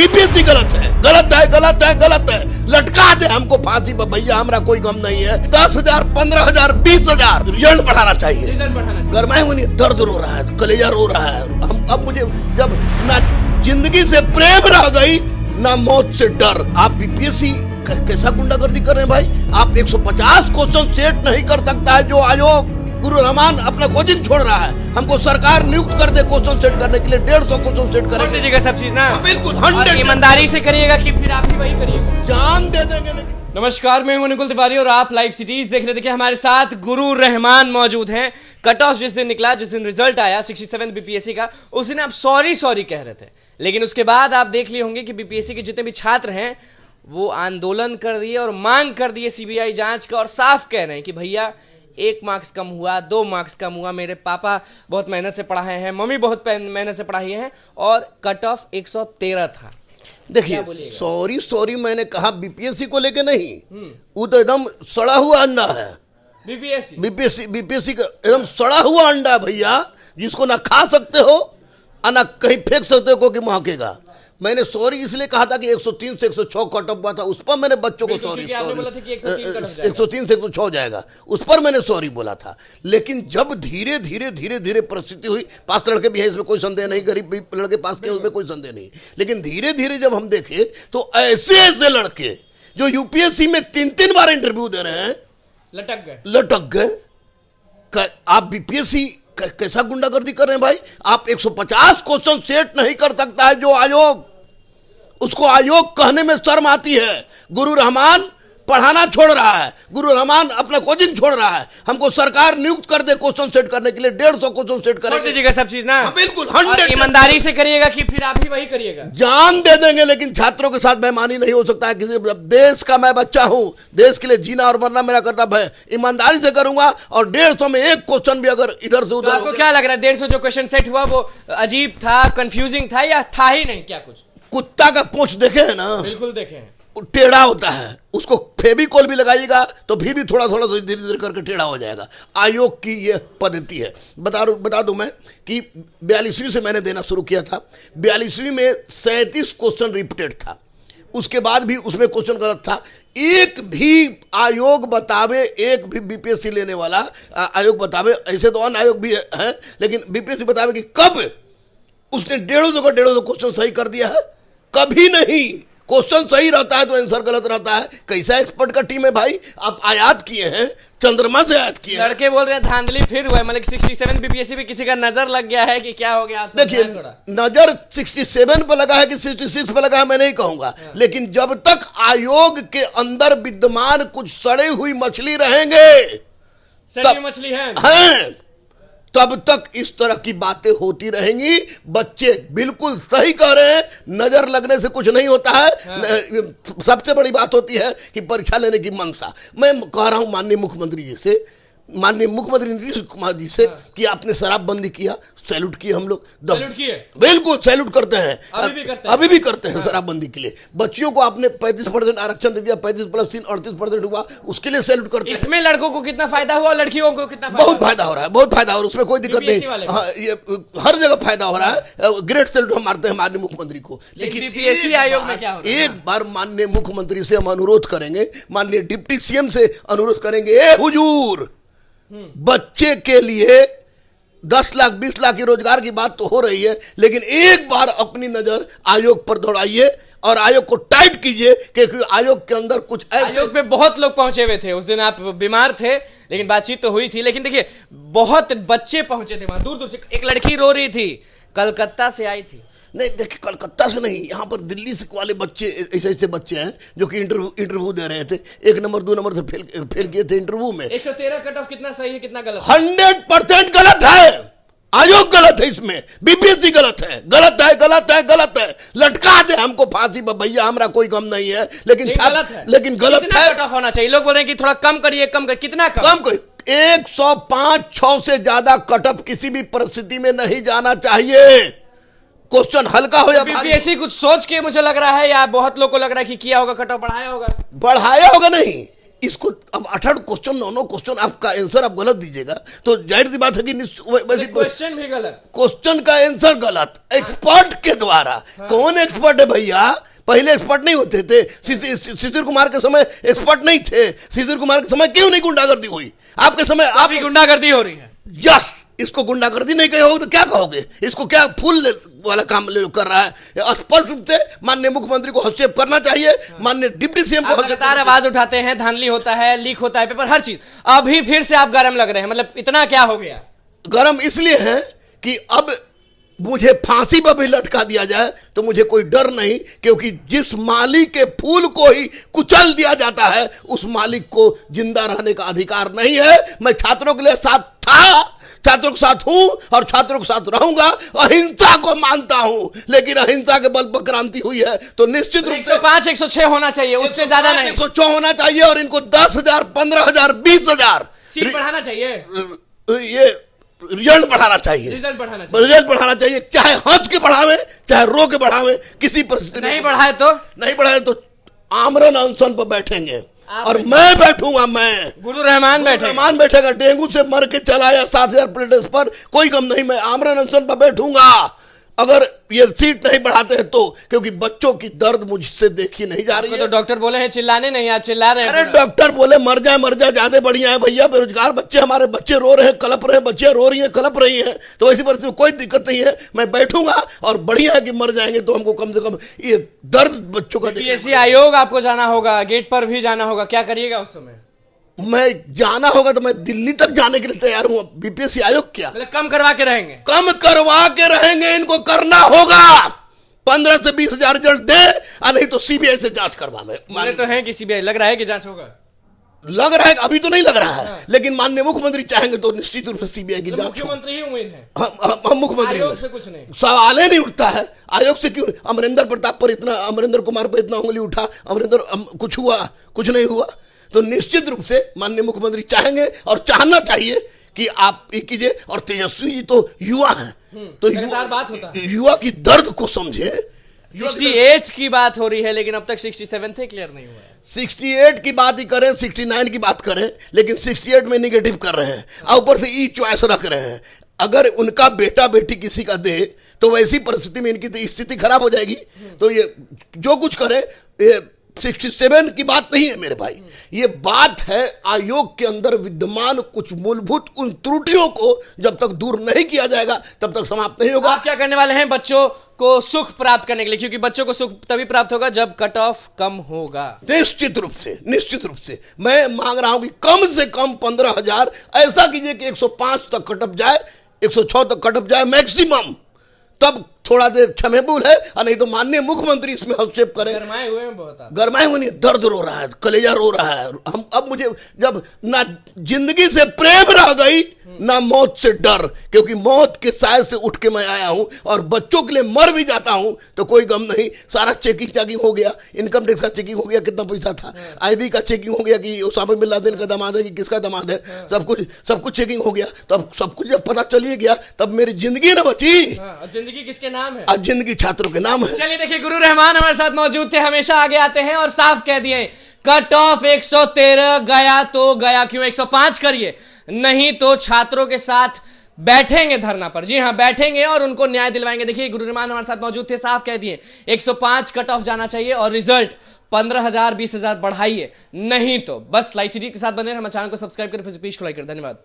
BPSC गलत है, गलत है, गलत है, गलत है। लटका दे हमको फांसी पर भैया, हमारा कोई गम नहीं है। 10,000, 15,000, 20,000 रिजल्ट बढ़ाना चाहिए। गरमाए मुझे दर्द रो रहा है, कलेजा रो रहा है। हम अब मुझे जब ना जिंदगी से प्रेम रह गई ना मौत से डर। आप बीपीएससी कैसा गुंडागर्दी कर रहे हैं भाई? आप 150 क्वेश्चन सेट नहीं कर सकता है जो आयोग। गुरु रहमान अपना कोचिंग छोड़ रहा है, हमको सरकार नियुक्त कर दे क्वेश्चन सेट करने के लिए। 150 क्वेश्चन सेट करेंगे, दीजिएगा सब चीज ना बिल्कुल 100 ईमानदारी से करिएगा कि फिर आप ही वही करिएगा, जान दे देंगे। लेकिन नमस्कार, मैं हूं अनुकुल तिवारी और आप लाइव सिटीज देख रहे। देखिए हमारे साथ गुरु रहमान मौजूद हैं। कट ऑफ जिस दिन निकला, जिस दिन रिजल्ट आया 67 बीपीएससी का, उस दिन आप सॉरी कह रहे थे, लेकिन उसके बाद आप देख लिए होंगे कि बीपीएससी के जितने भी छात्र हैं वो आंदोलन कर दिए और मांग कर दिए सीबीआई जांच का, और साफ कह रहे हैं कि भैया 1 मार्क्स कम हुआ, 2 मार्क्स कम हुआ, मेरे पापा बहुत मेहनत से पढ़ाए हैं, मम्मी बहुत मेहनत से पढ़ाई है, और कट ऑफ 113 था। देखिए, सॉरी मैंने कहा बीपीएससी को लेके नहीं, वो तो एकदम सड़ा हुआ अंडा है। बीपीएससी का एकदम सड़ा हुआ अंडा भैया, जिसको ना खा सकते हो और ना कहीं फेंक सकते हो क्योंकि महकेगा। मैंने सॉरी इसलिए कहा था कि 103 से 106 कट ऑफ हुआ था, उस पर मैंने बच्चों को सॉरी 103 से 106 जाएगा, उस पर मैंने सॉरी बोला था। लेकिन जब धीरे धीरे परिस्थिति हुई, 5 लड़के भी हैं इसमें कोई संदेह नहीं, गरीब लड़के पास के उसमें कोई संदेह नहीं, लेकिन धीरे धीरे जब हम देखे तो ऐसे लड़के जो यूपीएससी में 3 बार इंटरव्यू दे रहे हैं लटक गए। आप बीपीएससी कैसा गुंडागर्दी कर रहे हैं भाई? आप 150 क्वेश्चन सेट नहीं कर सकता है जो आयोग, उसको आयोग कहने में शर्म आती है। गुरु रहमान पढ़ाना छोड़ रहा है, गुरु रहमान अपना कोचिंग छोड़ रहा है, हमको सरकार नियुक्त कर दे क्वेश्चन सेट करने के लिए। 150 क्वेश्चन सेट करेंगे, सब चीज ना बिल्कुल 100 ईमानदारी से करिएगा कि फिर आप ही वही करिएगा, जान दे देंगे। लेकिन छात्रों के साथ बेईमानी नहीं हो सकता है किसी। देश का मैं बच्चा हूं, देश के लिए जीना और मरना मेरा कर्तव्य है, ईमानदारी से करूंगा। और 150 में एक क्वेश्चन भी अगर इधर से उधर, आपको क्या लग रहा है 150 जो क्वेश्चन सेट हुआ वो अजीब था, कंफ्यूजिंग था, या था ही नहीं? क्या कुछ कुत्ता का पूंछ देखे है ना? बिल्कुल देखे हैं, टेढ़ा होता है, उसको फेविकोल भी लगाइएगा तो फिर भी थोड़ा धीरे करके टेढ़ा हो जाएगा। आयोग की यह पद्धति है। बता दूं मैं कि 42वीं से मैंने देना शुरू किया था। 42वीं में 37 क्वेश्चन रिपीटेड था, उसके बाद भी उसमें क्वेश्चन गलत था। एक भी आयोग बतावे, एक भी बीपीएससी लेने वाला आयोग बतावे, ऐसे तो अन्य आयोग भी है, लेकिन बीपीएससी बतावे कि कब उसने 150 क्वेश्चन सही कर दिया है। कभी नहीं। क्वेश्चन सही रहता है तो आंसर गलत रहता है। कैसा एक्सपर्ट का टीम है भाई? आप आयात किए हैं, चंद्रमा से आयात किए हैं। लड़के बोल रहे हैं धांधली फिर हुआ है, मतलब 67 बीपीएससी पे किसी का नजर लग गया है कि क्या हो गया? आप देखिए, नजर 67 पे लगा है कि 66 पे लगा है मैं नहीं कहूंगा, लेकिन जब तक आयोग के अंदर विद्यमान कुछ सड़े हुई मछली रहेंगे, मछली है, तब तक इस तरह की बातें होती रहेंगी। बच्चे बिल्कुल सही कह रहे हैं, नजर लगने से कुछ नहीं होता है। सबसे बड़ी बात होती है कि परीक्षा लेने की मनसा। मैं कह रहा हूं माननीय मुख्यमंत्री जी से, माननीय मुख्यमंत्री नीतीश कुमार जी से कि आपने शराबबंदी किया, सैल्यूट किए हम लोग। बिल्कुल सैल्यूट करते हैं, अभी भी करते हैं शराबबंदी के लिए। बच्चियों को आपने 35% आरक्षण दे दिया, 35 + 3 38% हुआ, उसके लिए सैल्यूट करते हैं। इसमें लड़कों को कितना फायदा हुआ, लड़कियों को कितना? बहुत फायदा हो रहा है, बहुत फायदा हो रहा है, उसमें कोई दिक्कत नहीं। हाँ, ये हर जगह फायदा हो रहा है। ग्रेट सैल्यूट हम मारते हैं माननीय मुख्यमंत्री को। लेकिन बीपीएससी आयोग में क्या होगा? एक बार माननीय मुख्यमंत्री से हम अनुरोध करेंगे, माननीय डिप्टी सीएम से अनुरोध करेंगे, ए हुजूर, बच्चे के लिए 10 लाख 20 लाख की रोजगार की बात तो हो रही है, लेकिन एक बार अपनी नजर आयोग पर दौड़ाइए और आयोग को टाइट कीजिए, क्योंकि आयोग के अंदर कुछ आयोग पे बहुत लोग पहुंचे हुए थे। उस दिन आप बीमार थे, लेकिन बातचीत तो हुई थी। लेकिन देखिए, बहुत बच्चे पहुंचे थे वहां, दूर से। एक लड़की रो रही थी, कलकत्ता से आई थी। नहीं देखिए, कलकत्ता से नहीं, यहाँ पर दिल्ली से वाले बच्चे, ऐसे बच्चे हैं जो कि इंटरव्यू दे रहे थे। 1 नंबर 2 नंबर से फेल किए थे इंटरव्यू में। 113 कट ऑफ कितना सही है, कितना गलत? 100% गलत है। आयोग गलत है, इसमें बीपीएससी गलत है, गलत है, गलत है, गलत है। लटका दे हमको फांसी पर भैया, हमारा कोई गम नहीं है, लेकिन गलत है। कट ऑफ होना चाहिए। लोग बोल रहे हैं कि थोड़ा कम करिए, कम कर। कितना कम? 105-6 से ज्यादा कट ऑफ किसी भी परिस्थिति में नहीं जाना चाहिए। क्वेश्चन हल्का हो या बीपीएससी कुछ सोच के मुझे लग रहा है, या बहुत लोग को लग रहा है कि किया होगा, कट ऑफ बढ़ाया होगा नहीं। इसको अब 18 क्वेश्चन 9 क्वेश्चन आपका आंसर आप गलत दीजिएगा तो जाहिर सी बात है कि वैसे क्वेश्चन भी गलत, क्वेश्चन का आंसर गलत एक्सपर्ट के द्वारा। कौन एक्सपर्ट है भैया? पहले एक्सपर्ट नहीं होते थे। शिशिर कुमार के समय एक्सपर्ट नहीं थे। शिशिर कुमार के समय क्यों नहीं गुंडागर्दी हुई? आपके समय आप भी गुंडागर्दी हो रही है। यस, इसको गुंडागर्दी नहीं कहोगे तो क्या कहोगे? इसको क्या फूल वाला काम कर रहा है? स्पष्ट रूप से माननीय मुख्यमंत्री को हस्तक्षेप करना चाहिए, माननीय डिप्टी सीएम को लगातार आवाज उठाते हैं, धांधली होता है, लीक होता है पेपर, हर चीज। अभी फिर से आप गरम लग रहे हैं, मतलब इतना क्या हो गया? गरम इसलिए है कि अब मुझे फांसी पर भी लटका दिया जाए तो मुझे कोई डर नहीं, क्योंकि जिस मालिक के फूल को ही कुचल दिया जाता है उस मालिक को जिंदा रहने का अधिकार नहीं है। मैं छात्रों के लिए साथ था, छात्रों के साथ हूं और छात्रों के साथ रहूंगा। अहिंसा को मानता हूं, लेकिन अहिंसा के बल पर क्रांति हुई है तो निश्चित रूप से 105 106 होना चाहिए, उससे ज्यादा नहीं। 106 होना चाहिए और इनको 10,000 15,000 20,000 सीट बढ़ाना चाहिए, ये रिजल्ट बढ़ाना चाहिए, रिजल्ट बढ़ाना चाहिए, चाहे हंस के बढ़ावे चाहे रो के बढ़ावे, किसी परिस्थिति नहीं बढ़ाए तो आमरण अनशन पर बैठेंगे और मैं बैठूंगा। मैं गुरु रहमान बैठेगा। डेंगू से मर के चला या 7,000 प्लेटेस पर कोई कम नहीं, मैं आमरण अनशन पर बैठूंगा अगर ये सीट नहीं बढ़ाते हैं तो, क्योंकि बच्चों की दर्द मुझसे देखी नहीं जा रही है। तो डॉक्टर बोले हैं चिल्लाने नहीं, आप चिल्ला रहे हैं। अरे डॉक्टर बोले मर जाए ज्यादा बढ़िया है भैया। बेरोजगार बच्चे, हमारे बच्चे रो रहे हैं, कलप रहे हैं, बच्चे रो रही हैं, कलप रही हैं, तो ऐसी परिस्थिति में कोई दिक्कत नहीं है, मैं बैठूंगा और बढ़िया है कि मर जाएंगे तो हमको कम से कम ये दर्द बच्चों का। बीपीएससी आयोग आपको जाना होगा, गेट पर भी जाना होगा, क्या करिएगा उस समय? मैं जाना होगा तो मैं दिल्ली तक जाने के लिए तैयार हूं। बीपीएससी आयोग क्या मतलब कम करवा के रहेंगे? कम करवा के रहेंगे, इनको करना होगा। 15 से 20,000 रिजल्ट दे, और नहीं तो सीबीआई से जांच करवावे। माने तो है कि सीबीआई, लग रहा है कि जांच होगा, लग रहा है, अभी तो नहीं लग रहा है, लेकिन माननीय मुख्यमंत्री चाहेंगे तो निश्चित रूप से सीबीआई की जांच। मुख्यमंत्री ही उम्मीद है, हम मुख्यमंत्री आयोग से कुछ नहीं, सवाल ही नहीं उठता है आयोग से। क्यों अमरिंदर प्रताप पर इतना, अमरिंदर कुमार पर इतना उंगली उठा? अमरिंदर कुछ हुआ? कुछ नहीं हुआ। तो निश्चित रूप से माननीय मुख्यमंत्री चाहेंगे और चाहना चाहिए कि आप ये कीजिए। और तेजस्वी जी तो युवा हैं, तो युवा की दर्द को समझे। 68 की बात हो रही है, लेकिन अब तक 67 थे, क्लियर नहीं हुआ है। 68 की बात ही करें, 69 की बात करें, लेकिन 68 में निगेटिव कर रहे हैं और ऊपर से ई चॉइस रख रहे हैं। अगर उनका बेटा बेटी किसी का दे तो वैसी परिस्थिति में इनकी स्थिति खराब हो जाएगी। तो ये जो कुछ करे, ये 67 की बात नहीं है मेरे भाई, ये बात है आयोग के अंदर विद्यमान कुछ मूलभूत उन त्रुटियों को जब तक दूर नहीं किया जाएगा तब तक समाप्त नहीं होगा। आप क्या करने वाले हैं बच्चों को सुख प्राप्त करने के लिए? क्योंकि बच्चों को सुख तभी प्राप्त होगा जब कट ऑफ कम होगा। निश्चित रूप से मैं मांग रहा हूं कि कम से कम 15,000 ऐसा कीजिए कि 105 तक कटअप जाए, 106 तक कटअप जाए मैक्सिमम, तब थोड़ा देर क्षमेबुल है। और नहीं तो माननीय मुख्यमंत्री इसमें हस्तक्षेप करें। गरमाए हुए हैं बहुत, गरमाए हुए नहीं, दर्द रो रहा है, कलेजा रो रहा है। हम अब मुझे जब ना जिंदगी से प्रेम रह गई ना मौत से डर, क्योंकि मौत के साय से उठ के मैं आया हूं और बच्चों के लिए मर भी जाता हूं तो कोई गम नहीं। सारा चेकिंग हो गया, इनकम टैक्स का चेकिंग हो गया, कितना पैसा था, आईबी का चेकिंग हो गया कि ओसामा बिन लादेन का दामाद है कि किसका दामाद है, सब कुछ चेकिंग हो गया। तो अब सब कुछ जब पता चलिए गया तब मेरी जिंदगी ना बची। जिंदगी किसके नाम है? आज जिंदगी छात्रों के नाम है। चलिए देखिए, गुरु रहमान हमारे साथ मौजूद थे, हमेशा आगे आते हैं और साफ कह दिए कट ऑफ 113 गया तो गया, क्यों 105 करिए, नहीं तो छात्रों के साथ बैठेंगे धरना पर। जी हाँ, बैठेंगे और उनको न्याय दिलवाएंगे। देखिए गुरु रहमान हमारे साथ मौजूद थे, साफ कह दिए 105 कट ऑफ जाना चाहिए और रिजल्ट 15,000 20,000 बढ़ाइए, नहीं तो बस। लाइव सीरीज के साथ बने रहे, हमारे चैनल को सब्सक्राइब करें, फिर को लाइक करें। धन्यवाद।